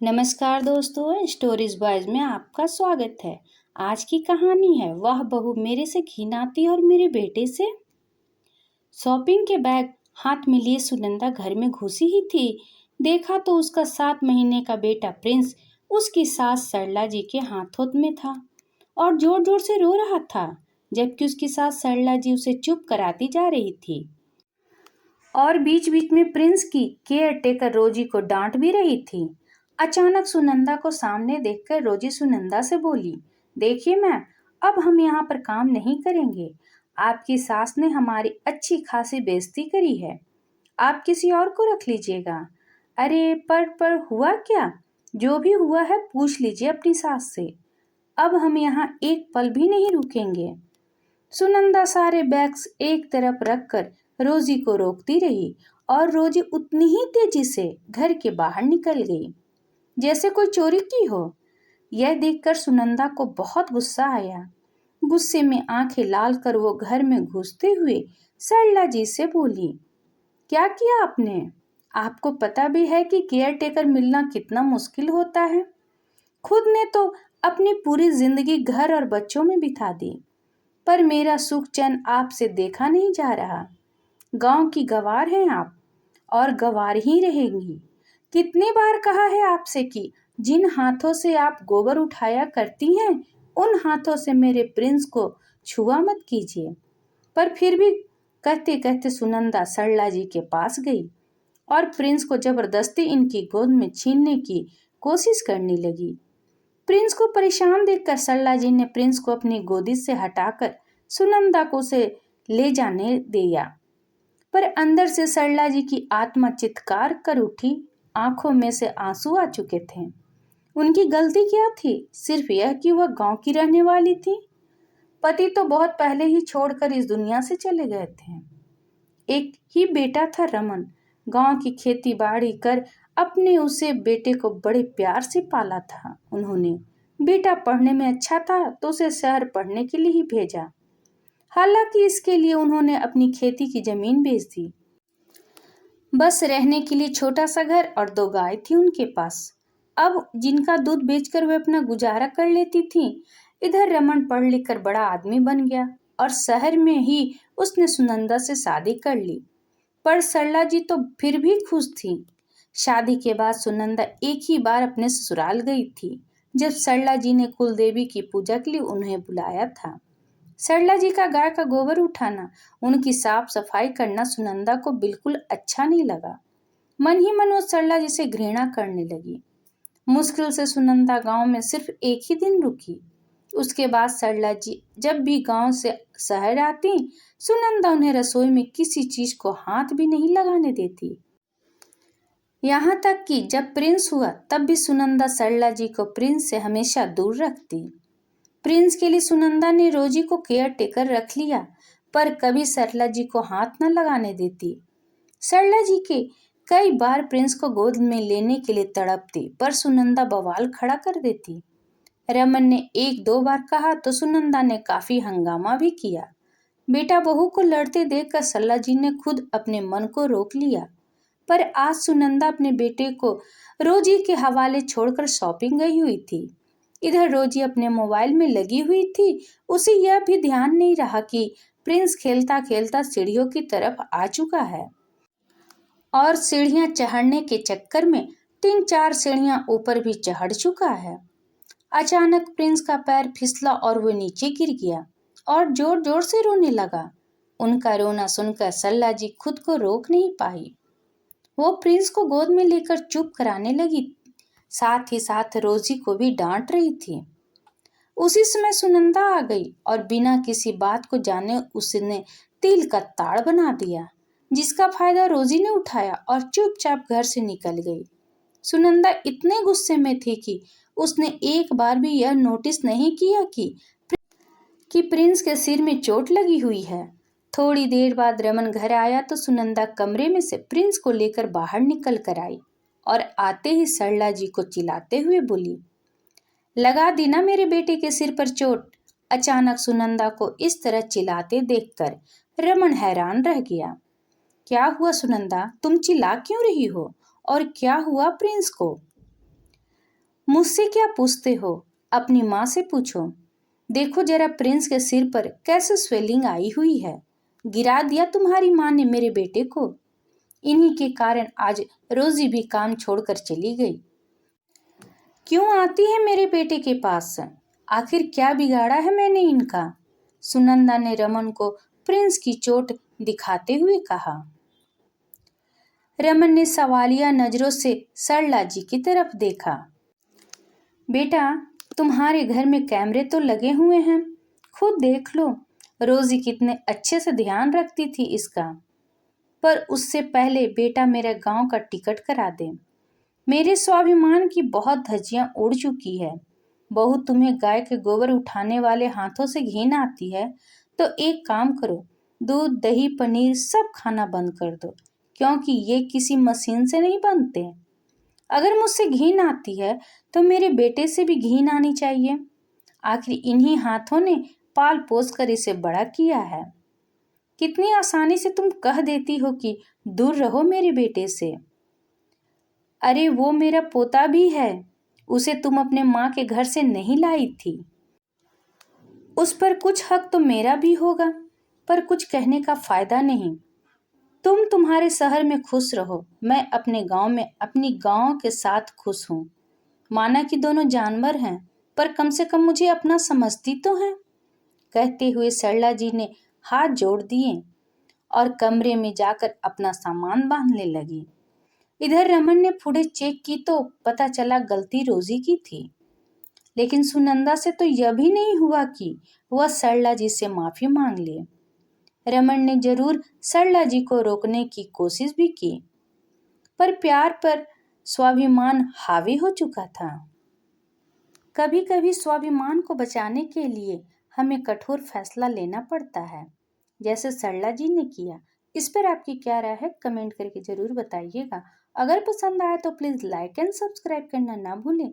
नमस्कार दोस्तों, stories boys में आपका स्वागत है। आज की कहानी है वह बहू मेरे से घिनाती और मेरे बेटे से। शॉपिंग के बैग हाथ में लिए सुनंदा घर में घुसी ही थी। देखा तो उसका 7 महीने का बेटा प्रिंस उसकी सास सरला जी के हाथों में था और जोर जोर से रो रहा था, जबकि उसकी सास सरला जी उसे चुप कराती जा रही थी और बीच बीच में प्रिंस की केयर टेकर रोजी को डांट भी रही थी। अचानक सुनंदा को सामने देखकर रोजी सुनंदा से बोली, देखिए मैम, अब हम यहाँ पर काम नहीं करेंगे। आपकी सास ने हमारी अच्छी खासी बेइज्जती करी है। आप किसी और को रख लीजिएगा। अरे पर हुआ क्या? जो भी हुआ है पूछ लीजिए अपनी सास से। अब हम यहाँ एक पल भी नहीं रुकेंगे। सुनंदा सारे बैग्स एक तरफ रखकर रोजी को रोकती रही और रोजी उतनी ही तेजी से घर के बाहर निकल गई जैसे कोई चोरी की हो। यह देखकर सुनंदा को बहुत गुस्सा आया। गुस्से में आंखें लाल कर वो घर में घुसते हुए सरला जी से बोली, क्या किया आपने? आपको पता भी है कि केयर टेकर मिलना कितना मुश्किल होता है। खुद ने तो अपनी पूरी जिंदगी घर और बच्चों में बिता दी, पर मेरा सुख चैन आपसे देखा नहीं जा रहा। गांव की गवार हैं आप और गवार ही रहेंगी। कितनी बार कहा है आपसे कि जिन हाथों से आप गोबर उठाया करती हैं उन हाथों से मेरे प्रिंस को छुआ मत कीजिए। पर फिर भी कहते कहते सुनंदा सरला जी के पास गई और प्रिंस को जबरदस्ती इनकी गोद में छीनने की कोशिश करने लगी। प्रिंस को परेशान देखकर सरला जी ने प्रिंस को अपनी गोदी से हटाकर सुनंदा को उसे ले जाने दिया, पर अंदर से सरला जी की आत्मा चित्कार कर उठी। आंखों में से आंसू आ चुके थे। उनकी गलती क्या थी? सिर्फ यह कि वह गांव की रहने वाली थी। पति तो बहुत पहले ही छोड़कर इस दुनिया से चले गए थे। एक ही बेटा था रमन। गांव की खेती बाड़ी कर अपने उसे बेटे को बड़े प्यार से पाला था उन्होंने। बेटा पढ़ने में अच्छा था तो उसे शहर पढ़ने के लिए ही भेजा। हालांकि इसके लिए उन्होंने अपनी खेती की जमीन बेच दी। बस रहने के लिए छोटा सा घर और 2 गाय थी उनके पास, अब जिनका दूध बेचकर वे अपना गुजारा कर लेती थी। इधर रमन पढ़ लिख कर बड़ा आदमी बन गया और शहर में ही उसने सुनंदा से शादी कर ली। पर सरला जी तो फिर भी खुश थी। शादी के बाद सुनंदा एक ही बार अपने ससुराल गई थी, जब सरला जी ने कुलदेवी की पूजा के लिए उन्हें बुलाया था। सरला जी का गाय का गोबर उठाना, उनकी साफ सफाई करना सुनंदा को बिल्कुल अच्छा नहीं लगा। मन ही मन वो सरला जी से घृणा करने लगी। मुश्किल से सुनंदा गांव में सिर्फ एक ही दिन रुकी। उसके बाद सरला जी जब भी गांव से शहर आती, सुनंदा उन्हें रसोई में किसी चीज को हाथ भी नहीं लगाने देती। यहाँ तक कि जब प्रिंस हुआ तब भी सुनंदा सरला जी को प्रिंस से हमेशा दूर रखती। प्रिंस के लिए सुनंदा ने रोजी को केयर टेकर रख लिया, पर कभी सरला जी को हाथ न लगाने देती। सरला जी के कई बार प्रिंस को गोद में लेने के लिए तड़पती, पर सुनंदा बवाल खड़ा कर देती। रमन ने 1-2 बार कहा तो सुनंदा ने काफी हंगामा भी किया। बेटा बहू को लड़ते देखकर सरला जी ने खुद अपने मन को रोक लिया। पर आज सुनंदा अपने बेटे को रोजी के हवाले छोड़कर शॉपिंग गई हुई थी। इधर रोजी अपने मोबाइल में लगी हुई थी। उसे यह भी ध्यान नहीं रहा कि प्रिंस खेलता खेलता सीढ़ियों की तरफ आ चुका है और सीढ़ियां चढ़ने के चक्कर में 3-4 सीढ़ियां ऊपर भी चढ़ चुका है। अचानक प्रिंस का पैर फिसला और वो नीचे गिर गया और जोर जोर से रोने लगा। उनका रोना सुनकर सरला जी खुद को रोक नहीं पाई। वो प्रिंस को गोद में लेकर चुप कराने लगी, साथ ही साथ रोजी को भी डांट रही थी। उसी समय सुनंदा आ गई और बिना किसी बात को जाने उसने तिल का ताड़ बना दिया, जिसका फायदा रोजी ने उठाया और चुपचाप घर से निकल गई। सुनंदा इतने गुस्से में थी कि उसने एक बार भी यह नोटिस नहीं किया कि प्रिंस के सिर में चोट लगी हुई है। थोड़ी देर बाद रमन घर आया तो सुनंदा कमरे में से प्रिंस को लेकर बाहर निकल कर आई और आते ही सरला जी को चिल्लाते हुए बोली, लगा दी ना मेरे बेटे के सिर पर चोट। अचानक सुनंदा को इस तरह चिल्लाते देखकर रमन हैरान रह गया। क्या हुआ सुनंदा, तुम चिल्ला क्यों रही हो और क्या हुआ प्रिंस को? मुझसे क्या पूछते हो? अपनी माँ से पूछो। देखो जरा प्रिंस के सिर पर कैसे स्वेलिंग आई हुई है। गिरा दिया तुम्हारी माँ ने मेरे बेटे को। इन्हीं के कारण आज रोजी भी काम छोड़कर चली गई। क्यों आती है मेरे बेटे के पास? आखिर क्या बिगाड़ा है मैंने इनका? सुनंदा ने रमन को प्रिंस की चोट दिखाते हुए कहा। रमन ने सवालिया नजरों से सरला जी की तरफ देखा। बेटा, तुम्हारे घर में कैमरे तो लगे हुए हैं, खुद देख लो। रोजी कितने अच्छे से ध्यान रखती थी इसका। पर उससे पहले बेटा मेरे गांव का टिकट करा दे। मेरे स्वाभिमान की बहुत धज्जियां उड़ चुकी है। बहू, तुम्हें गाय के गोबर उठाने वाले हाथों से घिन आती है तो एक काम करो, दूध दही पनीर सब खाना बंद कर दो, क्योंकि ये किसी मशीन से नहीं बनते। अगर मुझसे घिन आती है तो मेरे बेटे से भी घिन आनी चाहिए। आखिर इन्हीं हाथों ने पाल पोस कर इसे बड़ा किया है। कितनी आसानी से तुम कह देती हो कि दूर रहो मेरे बेटे से। अरे वो मेरा पोता भी है, उसे तुम अपने माँ के घर से नहीं लाई थी। उस पर कुछ हक तो मेरा भी होगा, पर कुछ कहने का फायदा नहीं। तुम तुम्हारे शहर में खुश रहो, मैं अपने गांव में अपनी गांव के साथ खुश हूँ। माना कि दोनों जानवर हैं, पर कम से कम मुझे अपना समझती तो है। कहते हुए सरला जी ने हाथ जोड़ दिए और कमरे में जाकर अपना सामान बांधने लगी। इधर रमन ने फुटेज चेक की तो पता चला गलती रोजी की थी, लेकिन सुनंदा से तो यह भी नहीं हुआ कि वह सरला जी से माफी मांग ले। रमन ने जरूर सरला जी को रोकने की कोशिश भी की, पर प्यार पर स्वाभिमान हावी हो चुका था। कभी कभी स्वाभिमान को बचाने के लिए हमें कठोर फैसला लेना पड़ता है, जैसे सरला जी ने किया। इस पर आपकी क्या राय है, कमेंट करके जरूर बताइएगा। अगर पसंद आया तो प्लीज लाइक एंड सब्सक्राइब करना ना भूलें।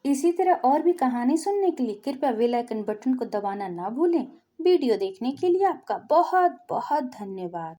इसी तरह और भी कहानी सुनने के लिए कृपया बेल आइकन बटन को दबाना ना भूलें। वीडियो देखने के लिए आपका बहुत बहुत धन्यवाद।